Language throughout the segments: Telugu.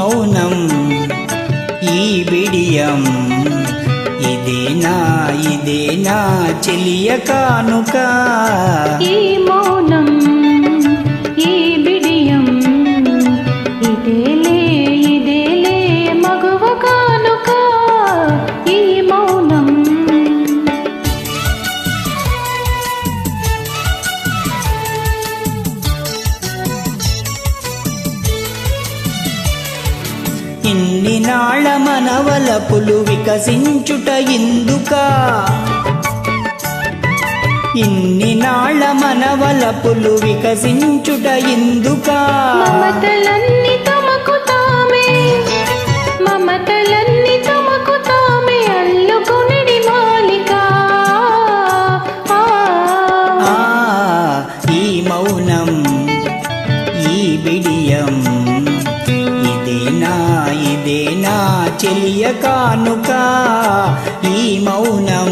మౌనం ఈ బిడియం ఇదేనా చెలియ కానుక ఈ మౌనం ఈ బిడియం ఇదేలే మగువ కానుక ఈ మౌనం ఇన్ని నాళ్ళ మనవలపులు వికసించుట ఇందుకా ఇన్ని నాళ్ళ మనవలపులు వికసించుట ఇందుకా మమతలన్నీ తమకు తామే మమతలన్నీ తమకు తామే అల్లుకొనిడి మాలిక ఈ మౌనం ఈ బిడియం ఇదేనా చెలియ కానుక ఈ మౌనం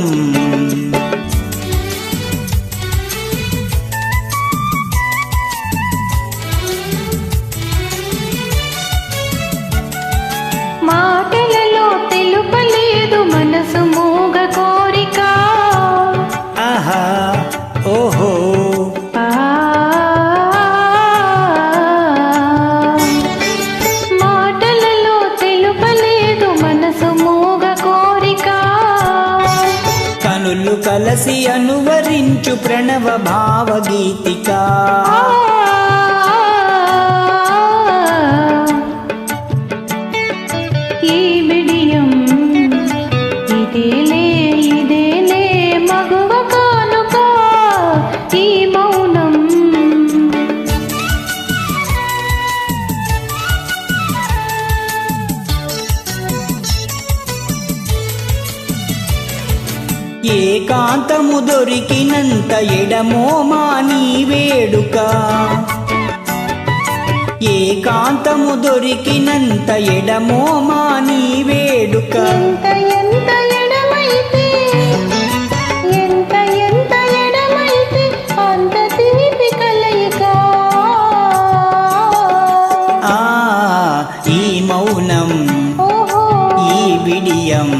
మాటలలో తెలుపలేదు మనసు మూగ కోరిక ఆహా ఓహో మాటలలో తెలుపలేదు మనసు మూగ కోరిక కనులు కలసి అనువరించు ప్రణవ భావగీతిక ఈ బిడియం ఇదేలే మగువ కానుక ఈ మౌనం ఏకాంతము దొరికినంత ఎడమోమా నీ వేడుక ఏకాంతము దొరికినంత ఎడమోమా నీ వేడుక ఎంత ఎడమైతే ఎంత ఎడమైతే అంత తీపి కలయిక ఈ మౌనం ఓహో ఈ బిడియం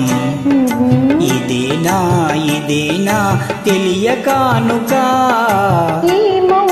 ఇదేనా తెలియ కానుక ఈ మౌనం